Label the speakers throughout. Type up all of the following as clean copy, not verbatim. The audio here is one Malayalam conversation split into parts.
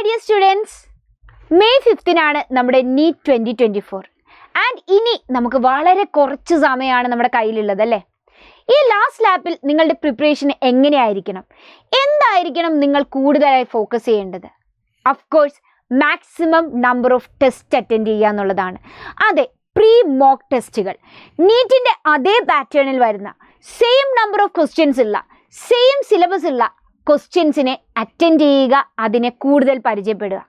Speaker 1: dear students, May 5th നമ്മുടെ NEET 2024 ആൻഡ് ഇനി നമുക്ക് വളരെ കുറച്ച് സമയമാണ് നമ്മുടെ കയ്യിലുള്ളത് അല്ലേ? ഈ ലാസ്റ്റ് ലാപ്പിൽ നിങ്ങളുടെ പ്രിപ്പറേഷൻ എങ്ങനെയായിരിക്കണം, എന്തായിരിക്കണം നിങ്ങൾ കൂടുതലായി ഫോക്കസ് ചെയ്യേണ്ടത്? Of course maximum number of test attend ചെയ്യുക എന്നുള്ളതാണ്. അതെ, പ്രീ മോക്ക് ടെസ്റ്റുകൾ, നീറ്റിൻ്റെ അതേ പാറ്റേണിൽ വരുന്ന സെയിം നമ്പർ ഓഫ് ക്വസ്റ്റ്യൻസ് ഉള്ള സെയിം സിലബസ് ഉള്ള ക്വസ്റ്റ്യൻസിനെ അറ്റൻഡ് ചെയ്യുക, അതിനെ കൂടുതൽ പരിചയപ്പെടുക.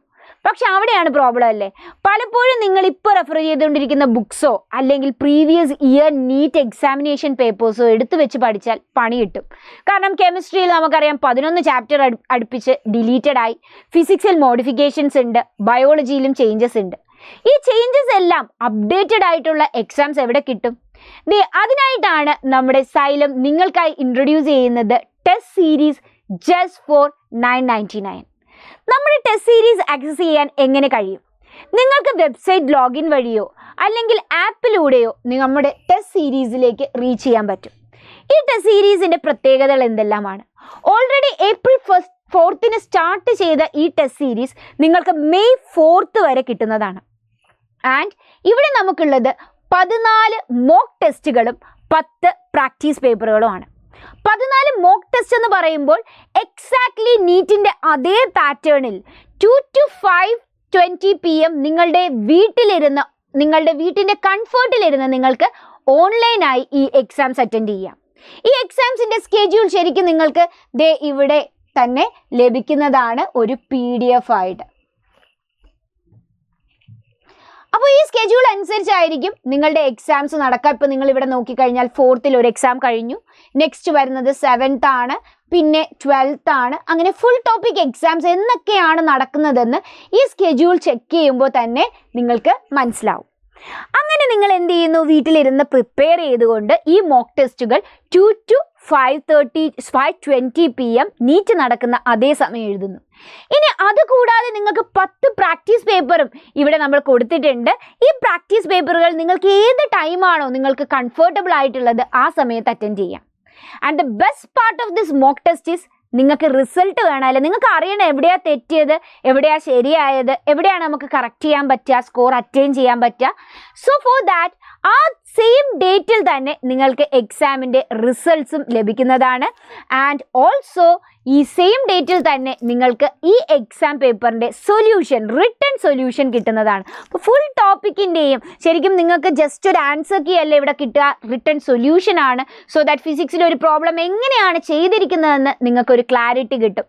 Speaker 1: പക്ഷെ അവിടെയാണ് പ്രോബ്ലം അല്ലേ? പലപ്പോഴും നിങ്ങൾ ഇപ്പോൾ റെഫർ ചെയ്തുകൊണ്ടിരിക്കുന്ന ബുക്സോ അല്ലെങ്കിൽ പ്രീവിയസ് ഇയർ നീറ്റ് എക്സാമിനേഷൻ പേപ്പേഴ്സോ എടുത്തു വെച്ച് പഠിച്ചാൽ പണി കിട്ടും. കാരണം കെമിസ്ട്രിയിൽ നമുക്കറിയാം 11 ചാപ്റ്റർ അടുപ്പിച്ച് ഡിലീറ്റഡ് ആയി, ഫിസിക്സിൽ മോഡിഫിക്കേഷൻസ് ഉണ്ട്, ബയോളജിയിലും ചേഞ്ചസ് ഉണ്ട്. ഈ ചേഞ്ചസ് എല്ലാം അപ്ഡേറ്റഡ് ആയിട്ടുള്ള എക്സാംസ് എവിടെ കിട്ടും? അതിനായിട്ടാണ് നമ്മുടെ സൈലം നിങ്ങൾക്കായി ഇൻട്രൊഡ്യൂസ് ചെയ്യുന്നത് ടെസ്റ്റ് സീരീസ് ജസ്റ്റ് ഫോർ 999. നമ്മുടെ ടെസ്റ്റ് സീരീസ് ആക്സസ് ചെയ്യാൻ എങ്ങനെ കഴിയും? നിങ്ങൾക്ക് വെബ്സൈറ്റ് ലോഗിൻ വഴിയോ അല്ലെങ്കിൽ ആപ്പിലൂടെയോ നമ്മുടെ ടെസ്റ്റ് സീരീസിലേക്ക് റീച്ച് ചെയ്യാൻ പറ്റും. ഈ ടെസ്റ്റ് സീരീസിൻ്റെ പ്രത്യേകതകൾ എന്തെല്ലാമാണ്? ഓൾറെഡി April 4th സ്റ്റാർട്ട് ചെയ്ത ഈ ടെസ്റ്റ് സീരീസ് നിങ്ങൾക്ക് May 4th വരെ കിട്ടുന്നതാണ്. ആൻഡ് ഇവിടെ നമുക്കുള്ളത് 14 മോക്ക് ടെസ്റ്റുകളും 10 പ്രാക്ടീസ് പേപ്പറുകളുമാണ്. 14 മോക്ക് ടെസ്റ്റ് എന്ന് പറയുമ്പോൾ എക്സാക്ട്ലി നീറ്റിൻ്റെ അതേ പാറ്റേണിൽ 2 to 5:20 PM നിങ്ങളുടെ വീട്ടിൻ്റെ കംഫർട്ടിലിരുന്ന് നിങ്ങൾക്ക് ഓൺലൈനായി ഈ എക്സാംസ് അറ്റൻഡ് ചെയ്യാം. ഈ എക്സാംസിൻ്റെ സ്കെഡ്യൂൾ ശരിക്കും നിങ്ങൾക്ക് ഇവിടെ തന്നെ ലഭിക്കുന്നതാണ് ഒരു PDF ആയിട്ട്. അപ്പോൾ ഈ സ്കെഡ്യൂൾ അനുസരിച്ചായിരിക്കും നിങ്ങളുടെ എക്സാംസ് നടക്കുക. ഇപ്പോൾ നിങ്ങൾ ഇവിടെ നോക്കിക്കഴിഞ്ഞാൽ 4th ഒരു എക്സാം കഴിഞ്ഞു, നെക്സ്റ്റ് വരുന്നത് 7th ആണ്, പിന്നെ 12th ആണ്. അങ്ങനെ ഫുൾ ടോപ്പിക് എക്സാംസ് എന്നൊക്കെയാണ് നടക്കുന്നതെന്ന് ഈ സ്കെഡ്യൂൾ ചെക്ക് ചെയ്യുമ്പോൾ തന്നെ നിങ്ങൾക്ക് മനസ്സിലാവും. അങ്ങനെ നിങ്ങൾ എന്ത് ചെയ്യുന്നു? വീട്ടിലിരുന്ന് പ്രിപ്പയർ ചെയ്തുകൊണ്ട് ഈ മോക്ക് ടെസ്റ്റുകൾ 2 to 5:20 PM നീറ്റ് നടക്കുന്ന അതേ സമയം എഴുതുന്നു. ഇനി അതുകൂടാതെ നിങ്ങൾക്ക് 10 പ്രാക്ടീസ് പേപ്പറും ഇവിടെ നമ്മൾ കൊടുത്തിട്ടുണ്ട്. ഈ പ്രാക്ടീസ് പേപ്പറുകൾ നിങ്ങൾക്ക് ഏത് ടൈമാണോ നിങ്ങൾക്ക് കംഫർട്ടബിൾ ആയിട്ടുള്ളത് ആ സമയത്ത് അറ്റൻഡ് ചെയ്യാം. And the best part of this mock test is നിങ്ങൾക്ക് റിസൾട്ട് വേണമല്ലോ, നിങ്ങൾക്ക് അറിയണം എവിടെയാണ് തെറ്റിയത്, എവിടെയാണ് ശരിയായത്, എവിടെയാണ് നമുക്ക് കറക്റ്റ് ചെയ്യാൻ പറ്റുക, സ്കോർ അറ്റൈൻ ചെയ്യാൻ പറ്റുക. സോ ഫോർ ദാറ്റ് ആ സെയിം ഡേറ്റിൽ തന്നെ നിങ്ങൾക്ക് എക്സാമിൻ്റെ റിസൾട്ട്സും ലഭിക്കുന്നതാണ്. ആൻഡ് ഓൾസോ ഈ സെയിം ഡേറ്റിൽ തന്നെ നിങ്ങൾക്ക് ഈ എക്സാം പേപ്പറിൻ്റെ സൊല്യൂഷൻ, റിട്ടൺ സൊല്യൂഷൻ കിട്ടുന്നതാണ്. അപ്പോൾ ഫുൾ ടോപ്പിക്കിൻ്റെയും ശരിക്കും നിങ്ങൾക്ക് ജസ്റ്റ് ഒരു ആൻസർ കീ അല്ല ഇവിടെ കിട്ടുക, റിട്ടൺ സൊല്യൂഷൻ ആണ്. സോ ദാറ്റ് ഫിസിക്സിൽ ഒരു പ്രോബ്ലം എങ്ങനെയാണ് ചെയ്തിരിക്കുന്നതെന്ന് നിങ്ങൾക്കൊരു ക്ലാരിറ്റി കിട്ടും.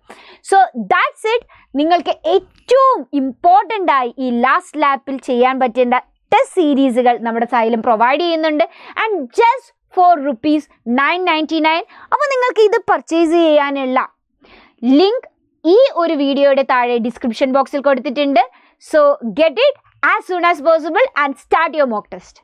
Speaker 1: So that's it. നിങ്ങൾക്ക് ഏറ്റവും ഇമ്പോർട്ടൻ്റ് ആയി ഈ ലാസ്റ്റ് ലാപ്പിൽ ചെയ്യാൻ പറ്റേണ്ട ടെസ്റ്റ് സീരീസുകൾ നമ്മുടെ സൈലം പ്രൊവൈഡ് ചെയ്യുന്നുണ്ട്. And just for ₹999. അപ്പോൾ നിങ്ങൾക്ക് ഇത് പർച്ചേസ് ചെയ്യാനുള്ള ലിങ്ക് ഈ ഒരു വീഡിയോയുടെ താഴെ ഡിസ്ക്രിപ്ഷൻ ബോക്സിൽ കൊടുത്തിട്ടുണ്ട്. So get it as soon as possible and start your mock test.